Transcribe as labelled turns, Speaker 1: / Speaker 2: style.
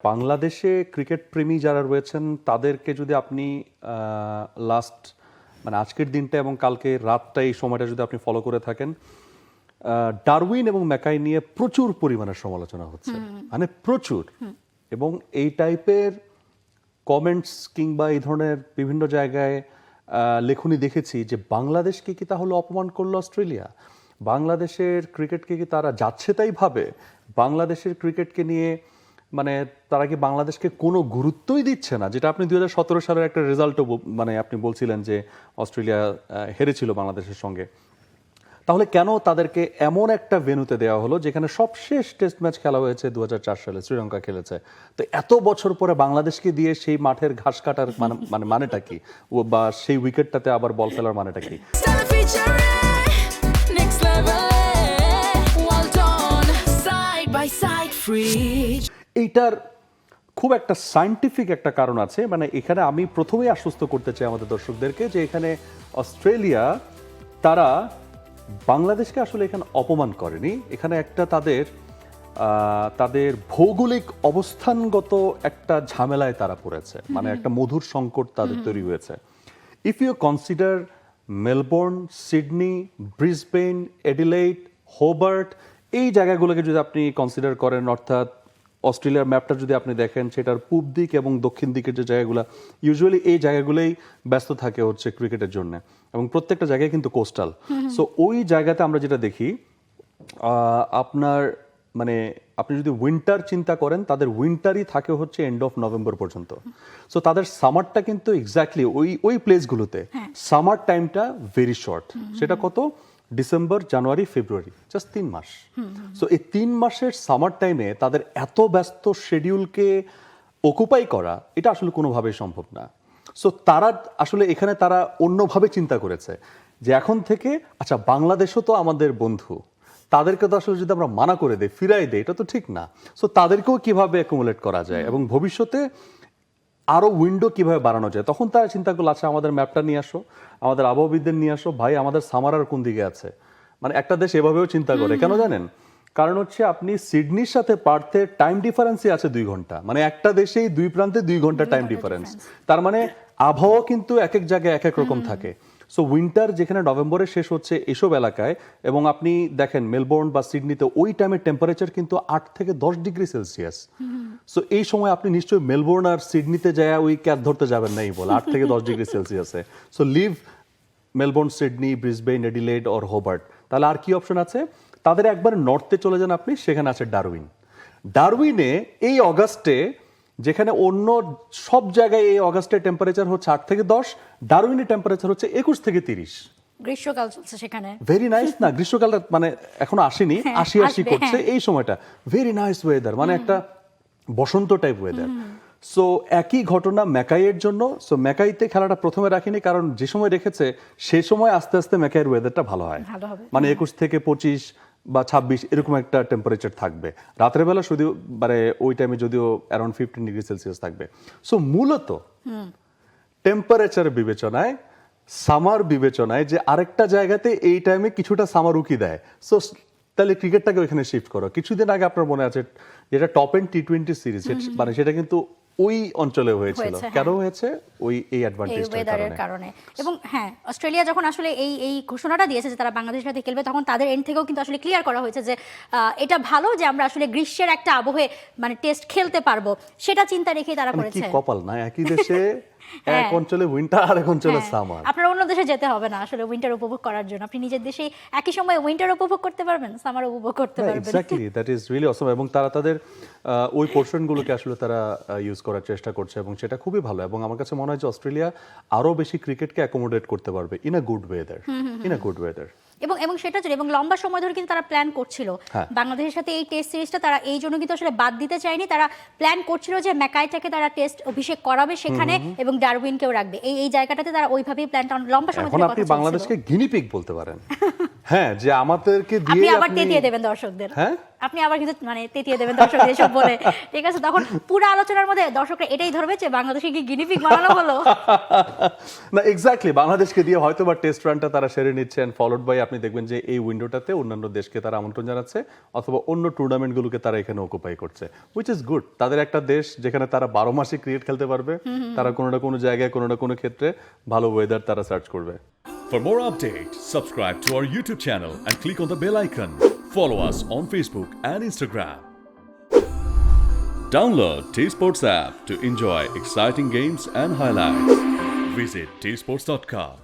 Speaker 1: বাংলাদেশে ক্রিকেট প্রেমী যারা রয়েছেন তাদেরকে যদি আপনি লাস্ট মানে আজকের দিনটা এবং কালকে রাতটা এই সময়টা যদি আপনি ফলো করে থাকেন, ডারউইন এবং ম্যাকাই নিয়ে প্রচুর পরিমাণে সমালোচনা হচ্ছে, মানে প্রচুর। এবং এই টাইপের কমেন্টস কিংবা এই ধরনের বিভিন্ন জায়গায় লেখনী দেখেছি যে বাংলাদেশকে কি তাহলে অপমান করলো অস্ট্রেলিয়া, বাংলাদেশের ক্রিকেটকে কি তারা যাচ্ছে তাই ভাবে, বাংলাদেশের ক্রিকেটকে নিয়ে মানে তারা কি বাংলাদেশকে কোনো গুরুত্বই দিচ্ছে না, যেটা আপনি 2017 সালের একটা রেজাল্টও মানে আপনি বলছিলেন যে অস্ট্রেলিয়া হেরেছিল বাংলাদেশের সঙ্গে। তাহলে কেন তাদেরকে এমন একটা ভেন্যুতে দেওয়া হলো যেখানে সবশেষ টেস্ট ম্যাচ খেলা হয়েছে 2004 সালে, শ্রীলঙ্কা খেলেছে। তো এত বছর পরে বাংলাদেশকে দিয়ে সেই মাঠের ঘাস কাটার মানেটা কি, বা সেই উইকেটটাতে আবার বল ফেলার মানেটা কি? এইটার খুব একটা সায়েন্টিফিক একটা কারণ আছে। মানে এখানে আমি প্রথমেই আশ্বস্ত করতে চাই আমাদের দর্শকদেরকে যে এখানে অস্ট্রেলিয়া তারা বাংলাদেশকে আসলে এখানে অপমান করেনি। এখানে একটা তাদের ভৌগোলিক অবস্থানগত একটা ঝামেলায় তারা পড়েছে, মানে একটা মধুর সংকট তাদের তৈরি হয়েছে। If you consider Melbourne, Sydney, Brisbane, Adelaide, Hobart, এই জায়গাগুলোকে যদি আপনি কনসিডার করেন, অর্থাৎ অস্ট্রেলিয়ার ম্যাপটা যদি আপনি দেখেন সেটার পূব দিক এবং দক্ষিণ দিকের যে জায়গাগুলো, ইউজুয়ালি এই জায়গাগুলোই ব্যস্ত থাকে হচ্ছে ক্রিকেটের জন্য, এবং প্রত্যেকটা জায়গায় কিন্তু কোস্টাল। সো ওই জায়গাতে আমরা যেটা দেখি, আপনার মানে আপনি যদি উইন্টার চিন্তা করেন, তাদের উইন্টারই থাকে হচ্ছে এন্ড অফ নভেম্বর পর্যন্ত। সো তাদের সামারটা কিন্তু এক্স্যাক্টলি ওই প্লেসগুলোতে সামার টাইমটা ভেরি শর্ট। সেটা কত? ডিসেম্বর, জানুয়ারি, ফেব্রুয়ারি, জাস্ট 3 মাস। সো এই 3 মাসের সামার টাইমে তাদের এত ব্যস্ত শিডিউলকে অকুপাই করা, এটা আসলে কোনোভাবেই সম্ভব না। সো তারা আসলে এখানে তারা অন্যভাবে চিন্তা করেছে যে এখন থেকে আচ্ছা বাংলাদেশও তো আমাদের বন্ধু, তাদেরকে তো আসলে যদি আমরা মানা করে দেই, ফিরাই দেই, এটা তো ঠিক না। সো তাদেরকেও কিভাবে অ্যাকুমুলেট করা যায় এবং ভবিষ্যতে আরো উইন্ডো কিভাবে বাড়ানো যায়, তখন তারা চিন্তা করলো আচ্ছা আমাদের ম্যাপটা নিয়ে আসো, আমাদের আবহাওয়াবিদদের নিয়ে আসো, ভাই আমাদের সামার আর কোন দিকে আছে। মানে একটা দেশ এভাবেও চিন্তা করে, কেন জানেন? কারণ হচ্ছে আপনি সিডনির সাথে পার্থের টাইম ডিফারেন্সই আছে 2 ঘন্টা, মানে একটা দেশেই 2 প্রান্তে 2 ঘন্টা টাইম ডিফারেন্স। তার মানে আবহাওয়া কিন্তু এক এক জায়গায় এক এক রকম থাকে। সো উইন্টার যেখানে নভেম্বরে শেষ হচ্ছে এসব এলাকায়, এবং আপনি দেখেন মেলবোর্ন বা সিডনিতে ওই টাইমের টেম্পারেচার কিন্তু 8 থেকে 10 ডিগ্রি সেলসিয়াস। সো এই সময় আপনি নিশ্চয়ই মেলবোর্ন আর সিডনিতে যায় ওই ক্যাট ধরতে যাবেন না, এই বলে 8 থেকে 10 ডিগ্রি সেলসিয়াসে। So live Melbourne, Sydney, Brisbane, Adelaide or Hobart. তাহলে আর কি অপশন আছে? তাদের একবার নর্থে চলে যান আপনি, সেখানে আছে ডারউইন। ডারউইনে এই অগাস্টে, যেখানে অন্য সব জায়গায় এই অগাস্টে টেম্পারেচার হচ্ছে 8 থেকে 10, ডারউইনের টেম্পারেচার হচ্ছে 21 থেকে 30।
Speaker 2: গ্রীষ্মকাল চলছে সেখানে।
Speaker 1: ভেরি নাইস না? গ্রীষ্মকালটা মানে এখনো আসেনি, আসি করছে এই সময়টা। ভেরি নাইস ওয়েদার, মানে একটা বসন্ত টাইপ ওয়েদার। সো একই ঘটনা ম্যাকাইয়ের জন্য। সো ম্যাকাইতে খেলাটা প্রথমে রাখিনি, কারণ যে সময় রেখেছে সে সময় আস্তে আস্তে ম্যাকাইয়ের ওয়েদারটা ভালো হয়, মানে 21 থেকে 25 বা 26 এরকম একটা টেম্পারেচার থাকবে। রাতের বেলা শুধু মানে ওই টাইমে যদিও অ্যারাউন্ড 15 ডিগ্রি সেলসিয়াস থাকবে। সো মূলত টেম্পারেচার বিবেচনায়, সামার বিবেচনায়, যে আরেকটা জায়গাতে এই টাইমে কিছুটা সামার উকি দেয়, সো তাহলে ক্রিকেটটাকে ওইখানে শিফট করো। কিছুদিন আগে আপনার মনে আছে যেটা টপ এন্ড টি-20 সিরিজ, মানে সেটা কিন্তু ওই অঞ্চলে হয়েছিল। কেন হয়েছে? এই অ্যাডভান্টেজটার কারণে।
Speaker 2: এবং হ্যাঁ, অস্ট্রেলিয়া যখন আসলে এই ঘোষণাটা দিয়েছে যে তারা বাংলাদেশের সাথে খেলবে, তখন তাদের এন্ড থেকেও কিন্তু আসলে ক্লিয়ার করা হয়েছে যে এটা ভালো যে আমরা আসলে গ্রীষ্মের একটা আবহে মানে টেস্ট খেলতে পারবো, সেটা চিন্তা রেখেই তারা করেছে।
Speaker 1: কি কপাল না, একই দেশে এক অঞ্চলে উইন্টার আর এক অঞ্চলে সামার।
Speaker 2: আপনার অন্য দেশে যেতে হবে না আসলে উইন্টার উপভোগ করার জন্য, আপনি নিজের দেশেই একই সময় উইন্টার উপভোগ করতে পারবেন, সামার উপভোগ করতে পারবেন।
Speaker 1: এক্স্যাক্টলি, দ্যাট ইজ রিয়েলি অসম। এবং তারা তাদের ওই পোর্শনগুলোকে আসলে তারা ইউজ করার চেষ্টা করছে, এবং সেটা খুবই ভালো। এবং আমার কাছে মনে হয় যে অস্ট্রেলিয়া আরো বেশি ক্রিকেটকে অ্যাকোমোডেট করতে পারবে ইন আ গুড ওয়েদার,
Speaker 2: এবং সেটা ছিল, এবং লম্বা সময় ধরে কিন্তু তারা প্ল্যান করছিল বাংলাদেশের সাথে এই টেস্ট সিরিজটা তারা এই জন্য কিন্তু আসলে বাদ দিতে চায়নি। তারা প্ল্যান করছিল যে ম্যাকাইটাকে তারা টেস্ট অভিষেক করাবে সেখানে, এবং ডারউইনকেও রাখবে এই জায়গাটাতে। তারা ওইভাবেই প্ল্যানটা লম্বা সময় ধরে
Speaker 1: এখন আপনি বাংলাদেশকে গিনিপিগ বলতে পারেন। হ্যাঁ, যে আমাদেরকে
Speaker 2: আপনি
Speaker 1: দিয়ে
Speaker 2: আবার তেতিয়ে দেবেন দর্শকদের।
Speaker 1: হ্যাঁ,
Speaker 2: আপনি আবার কিন্তু মানে তেতিয়ে দেবেন দর্শকদের এসব বলে, ঠিক আছে? তখন পুরো আলোচনার মধ্যে দর্শকরা এটাই ধরবে যে বাংলাদেশকে কি গিনিপিগ বানানো হলো।
Speaker 1: না এক্স্যাক্টলি, বাংলাদেশকে দিয়ে হয়তো বা টেস্ট রানটা তারা সেরে নিচ্ছেন, ফলোড বাই আপনি দেখবেন যে এই উইন্ডোটাতে অন্যান্য দেশকে তারা আমন্ত্রণ জানাচ্ছে অথবা অন্য টুর্নামেন্টগুলোকে তারা এখানে অকুপাই করছে, হুইচ ইজ গুড। তাদের একটা দেশ যেখানে তারা 12 মাসে ক্রিকেট খেলতে পারবে, তারা কোনো না কোনো জায়গায় কোনো না কোনো ক্ষেত্রে ভালো ওয়েদার তারা সার্চ করবে।
Speaker 3: For more updates, subscribe to our YouTube channel and click on the bell icon. Follow us on Facebook and Instagram. Download T-Sports app to enjoy exciting games and highlights. Visit tsports.com.